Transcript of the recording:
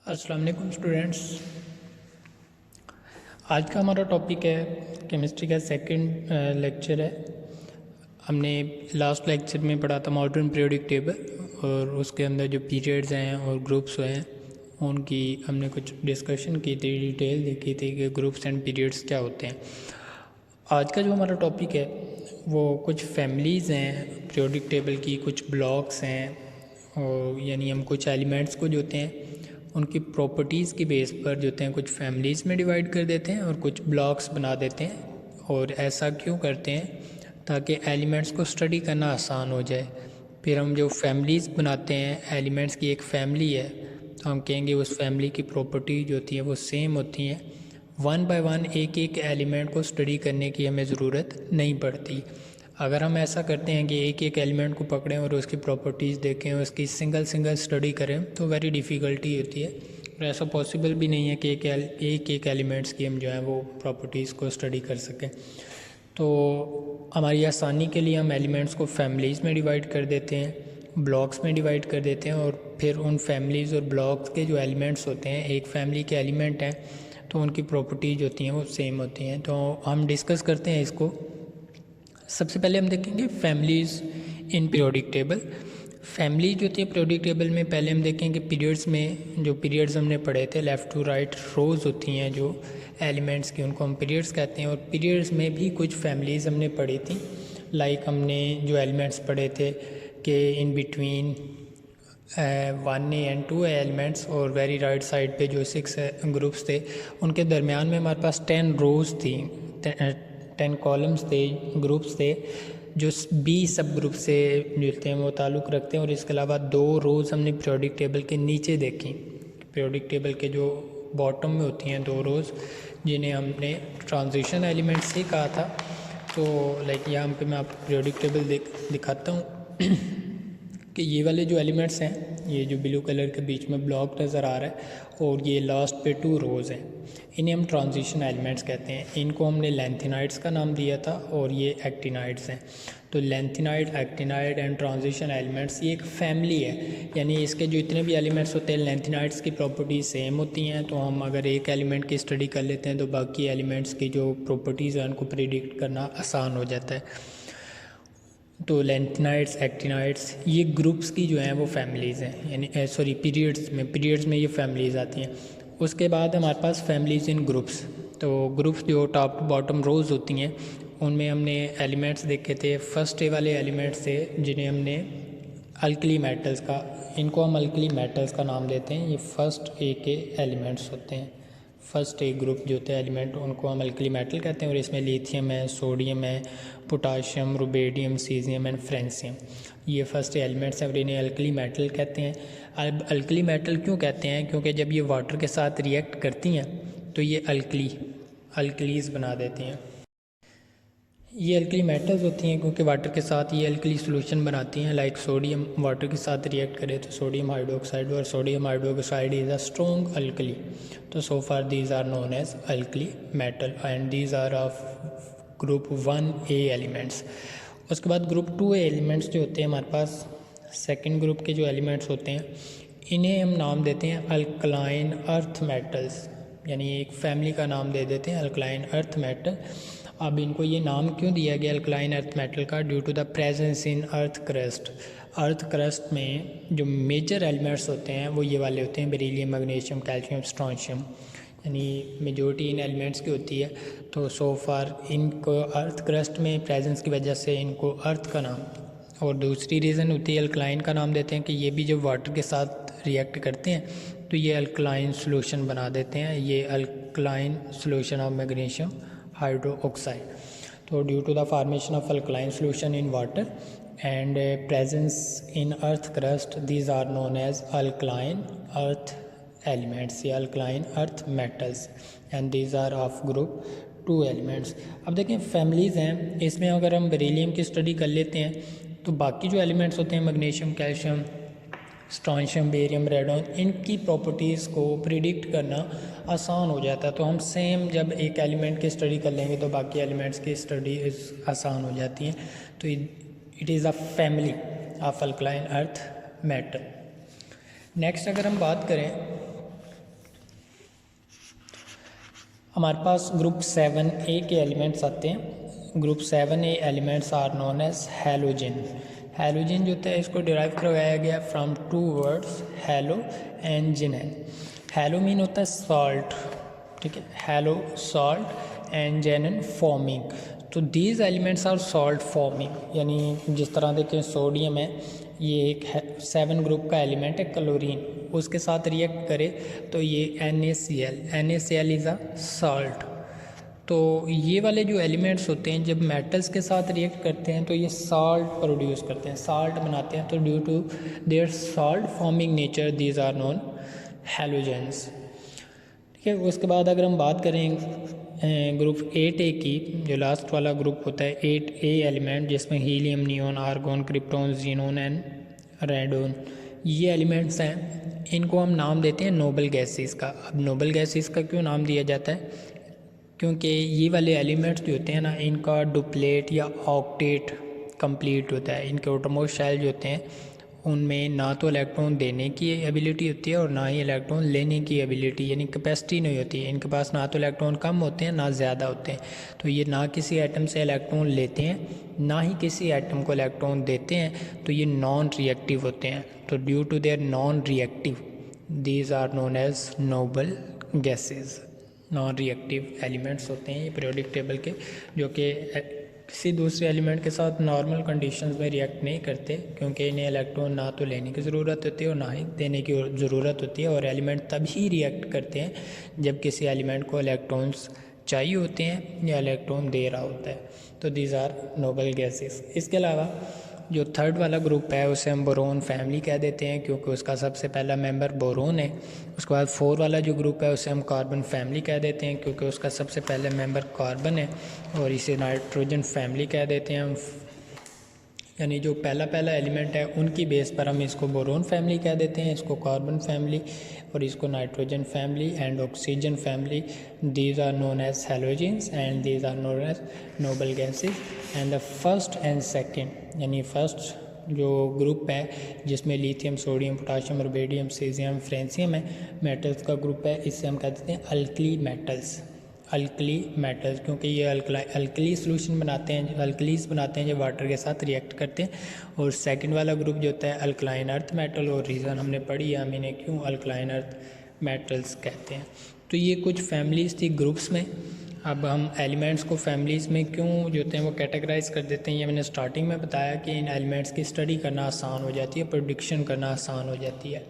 अस्सलाम वालेकुम स्टूडेंट्स। आज का हमारा टॉपिक है केमिस्ट्री का सेकंड लेक्चर है। हमने लास्ट लेक्चर में पढ़ा था मॉडर्न पीरियोडिक टेबल और उसके अंदर जो पीरियड्स हैं और ग्रुप्स हैं उनकी हमने कुछ डिस्कशन की थी, डिटेल देखी थी कि ग्रुप्स एंड पीरियड्स क्या होते हैं। आज का जो हमारा टॉपिक है वो कुछ फैमिलीज़ हैं पीरियोडिक टेबल की, कुछ ब्लॉक्स हैं और यानी हम कुछ एलिमेंट्स को जो होते हैं उनकी प्रॉपर्टीज़ की बेस पर जो होते हैं कुछ फैमिलीज़ में डिवाइड कर देते हैं और कुछ ब्लॉक्स बना देते हैं। और ऐसा क्यों करते हैं? ताकि एलिमेंट्स को स्टडी करना आसान हो जाए। फिर हम जो फैमिलीज़ बनाते हैं, एलिमेंट्स की एक फैमिली है तो हम कहेंगे उस फैमिली की प्रॉपर्टी जो होती है वो सेम होती हैं। वन बाय वन एक एक एलिमेंट को स्टडी करने की हमें ज़रूरत नहीं पड़ती। अगर हम ऐसा करते हैं कि एक एक एलिमेंट को पकड़ें और उसकी प्रॉपर्टीज़ देखें, उसकी सिंगल स्टडी करें तो वेरी डिफ़िकल्टी होती है और ऐसा पॉसिबल भी नहीं है कि एक एलिमेंट्स की हम जो है वो प्रॉपर्टीज़ को स्टडी कर सकें। तो हमारी आसानी के लिए हम एलिमेंट्स को फैमिलीज़ में डिवाइड कर देते हैं, ब्लॉक्स में डिवाइड कर देते हैं और फिर उन फैमिलीज़ और ब्लॉक्स के जो एलिमेंट्स होते हैं, एक फैमिली के एलिमेंट हैं तो उनकी प्रॉपर्टीज़ होती हैं वो सेम होती हैं। तो हम डिस्कस करते हैं इसको। सबसे पहले हम देखेंगे families in periodic table. Family जो होती है पीरियोडिक टेबल में, पहले हम देखेंगे पीरियड्स में जो पीरियड्स हमने पढ़े थे लेफ़्ट टू राइट रोज़ होती हैं जो एलिमेंट्स की, उनको हम पीरियड्स कहते हैं। और पीरियड्स में भी कुछ फैमिलीज़ हमने पढ़ी थी। लाइक हमने जो एलिमेंट्स पढ़े थे कि in between 1A and 2A elements और वेरी राइट साइड पे जो 6 ग्रुप्स थे उनके दरमियान में हमारे पास 10 रोज़ थी, 10 कॉलम्स थे, ग्रुप्स थे जो B सब ग्रुप से मिलते हैं, वो ताल्लुक़ रखते हैं। और इसके अलावा 2 रोज़ हमने पीरियोडिक टेबल के नीचे देखी। पीरियोडिक टेबल के जो बॉटम में होती हैं 2 रोज़ जिन्हें हमने ट्रांजिशन एलिमेंट्स से कहा था। तो लाइक यहाँ पे मैं आपको पीरियोडिक टेबल दिखाता हूँ कि ये वाले जो एलिमेंट्स हैं, ये जो ब्लू कलर के बीच में ब्लॉक नज़र आ रहा है और ये लास्ट पे 2 रोज़ हैं, इन्हें हम ट्रांजिशन एलिमेंट्स कहते हैं। इनको हमने लेंथिनाइड्स का नाम दिया था और ये एक्टिनाइड्स हैं। तो लेंथिनाइड, एक्टिनाइड एंड ट्रांजिशन एलिमेंट्स ये एक फैमिली है, यानी इसके जो इतने भी एलिमेंट्स होते हैं लेंथिनाइड्स की प्रॉपर्टीज सेम होती हैं। तो हम अगर एक एलिमेंट की स्टडी कर लेते हैं तो बाकी एलिमेंट्स की जो प्रॉपर्टीज़ हैं उनको प्रिडिक्ट करना आसान हो जाता है। तो लेंथिनाइड्स, एक्टिनाइड्स ये ग्रुप्स की जो हैं वो फैमिलीज़ हैं, यानी पीरियड्स में ये फैमिलीज़ आती हैं। उसके बाद हमारे पास फैमिलीज़ इन ग्रुप्स। तो ग्रुप्स जो टॉप टू बॉटम रोज़ होती हैं उनमें हमने एलिमेंट्स देखे थे। फर्स्ट ए वाले एलिमेंट्स थे जिन्हें हमने अल्कली मेटल्स का, इनको हम अल्कली मेटल्स का नाम देते हैं। ये फर्स्ट ए के एलिमेंट्स होते हैं। फर्स्ट ए ग्रुप जो होते हैं एलिमेंट उनको हम अल्कली मेटल कहते हैं और इसमें लिथियम है, सोडियम है, potassium, rubidium, caesium and francium, ये फर्स्ट एलिमेंट्स हैं और इन्हें अल्कली मेटल कहते हैं। अब अल्कली मेटल क्यों कहते हैं? क्योंकि जब ये वाटर के साथ रिएक्ट करती हैं तो ये अल्कलीज बना देती हैं। ये अल्कली मेटल्स होती हैं क्योंकि वाटर के साथ ये अल्कली सॉल्यूशन बनाती हैं। लाइक सोडियम वाटर के साथ रिएक्ट करे तो सोडियम हाइड्रोक्साइड, और sodium hydroxide is a strong alkali. तो so far these are known as alkali metal and these are of group 1A elements. उसके बाद ग्रुप 2A एलिमेंट्स जो होते हैं हमारे पास, सेकेंड ग्रुप के जो एलिमेंट्स होते हैं इन्हें हम नाम देते हैं अल्कलाइन अर्थ मेटल्स, यानी एक फैमिली का नाम दे देते हैं अल्कलाइन अर्थ मेटल। अब इनको ये नाम क्यों दिया गया अल्कलाइन अर्थ मेटल का? Due to the presence in earth crust. Earth crust में जो मेजर एलिमेंट्स होते हैं वो ये वाले होते हैं, बेरिलियम, मैग्नीशियम, कैल्शियम, स्ट्रोंशियम, यानी मेजॉरिटी इन एलिमेंट्स की होती है। तो सो फार इनको अर्थ क्रस्ट में प्रेजेंस की वजह से इनको अर्थ का नाम, और दूसरी रीज़न होती है अल्कलाइन का नाम देते हैं कि ये भी जब वाटर के साथ रिएक्ट करते हैं तो ये अल्कलाइन सॉल्यूशन बना देते हैं। ये alkaline solution of magnesium hydroxide. तो due to the formation of alkaline solution in water and presence in earth crust, these are known as alkaline earth elements या alkaline earth metals and these are of group 2 elements. अब देखें families हैं, इसमें अगर हम beryllium की study कर लेते हैं तो बाकी जो एलिमेंट्स होते हैं magnesium, calcium, strontium, barium, radon, इनकी प्रॉपर्टीज़ को प्रिडिक्ट करना आसान हो जाता है। तो हम सेम जब एक एलिमेंट की स्टडी कर लेंगे तो बाकी एलिमेंट्स की स्टडी आसान हो जाती है। तो it is a family of alkaline earth metal. Next अगर हम बात करें हमारे पास ग्रुप 7A के एलिमेंट्स आते हैं। Group 7A elements are known as halogen. Halogen जो होता है इसको डिराइव करवाया गया from two words halo and genes. Halo mean होता है सॉल्ट, ठीक है, halo salt and genes forming. तो these elements are salt forming, यानी जिस तरह देखें सोडियम है, ये एक 7 ग्रुप का एलिमेंट है क्लोरीन, उसके साथ रिएक्ट करे तो ये NaCl इज़ अ सॉल्ट। तो ये वाले जो एलिमेंट्स होते हैं जब मेटल्स के साथ रिएक्ट करते हैं तो ये साल्ट प्रोड्यूस करते हैं, साल्ट बनाते हैं। तो due to their salt forming nature these are known halogens, ठीक है। उसके बाद अगर हम बात करें ग्रुप 8A की, जो लास्ट वाला ग्रुप होता है 8A एलिमेंट, जिसमें helium, neon, argon, krypton, xenon and radon, ये एलिमेंट्स हैं। इनको हम नाम देते हैं नोबल गैसेस का। अब नोबल गैसेस का क्यों नाम दिया जाता है? क्योंकि ये वाले एलिमेंट्स जो होते हैं ना, इनका डुप्लेट या ऑक्टेट कंप्लीट होता है। इनके आउटरमोस्ट शेल जो होते हैं उनमें ना तो इलेक्ट्रॉन देने की एबिलिटी होती है और ना ही इलेक्ट्रॉन लेने की एबिलिटी, यानी कैपेसिटी नहीं होती है। इनके पास ना तो इलेक्ट्रॉन कम होते हैं ना ज़्यादा होते हैं। तो ये ना किसी एटम से इलेक्ट्रॉन लेते हैं ना ही किसी एटम को इलेक्ट्रॉन देते हैं। तो ये नॉन रिएक्टिव होते हैं। तो due to their non reactive these are known as noble gases. Non reactive elements होते हैं ये पीरियोडिक टेबल के, जो कि किसी दूसरे एलिमेंट के साथ नॉर्मल कंडीशंस में रिएक्ट नहीं करते, क्योंकि इन्हें इलेक्ट्रॉन ना तो लेने की ज़रूरत होती है और ना ही देने की ज़रूरत होती है। और एलिमेंट तभी रिएक्ट करते हैं जब किसी एलिमेंट को इलेक्ट्रॉन्स चाहिए होते हैं या इलेक्ट्रॉन दे रहा होता है। तो दीज आर नोबल गैसेस। इसके अलावा जो थर्ड वाला ग्रुप है उसे हम बोरोन फैमिली कह देते हैं, क्योंकि उसका सबसे पहला मेंबर बोरोन है। उसके बाद 4 वाला जो ग्रुप है उसे हम कार्बन फैमिली कह देते हैं, क्योंकि उसका सबसे पहले मेंबर कार्बन है। और इसे नाइट्रोजन फैमिली कह देते हैं हम, यानी जो पहला एलिमेंट है उनकी बेस पर हम इसको बोरोन फैमिली कह देते हैं, इसको कार्बन फैमिली और इसको nitrogen family and oxygen family. These are known as halogens and these are known as noble gases. And the first and second, यानी फर्स्ट जो ग्रुप है जिसमें lithium, sodium, potassium, rubidium, caesium, francium है, metals का group है, इससे हम कह देते हैं अल्कली मेटल्स। अल्कली मेटल्स, क्योंकि ये अल्कली सोल्यूशन बनाते हैं, अल्कलीस बनाते हैं जब वाटर के साथ रिएक्ट करते हैं। और सेकंड वाला ग्रुप जो होता है अल्कलाइन अर्थ मेटल, और रीज़न हमने पढ़ी है हम इन्हें क्यों अल्कलाइन अर्थ मेटल्स कहते हैं। तो ये कुछ फैमिलीज़ थी ग्रुप्स में। अब हम एलिमेंट्स को फैमिलीज़ में क्यों जो होते हैं वो कैटेगराइज कर देते हैं, ये मैंने स्टार्टिंग में बताया कि इन एलिमेंट्स की स्टडी करना आसान हो जाती है, प्रेडिक्शन करना आसान हो जाती है।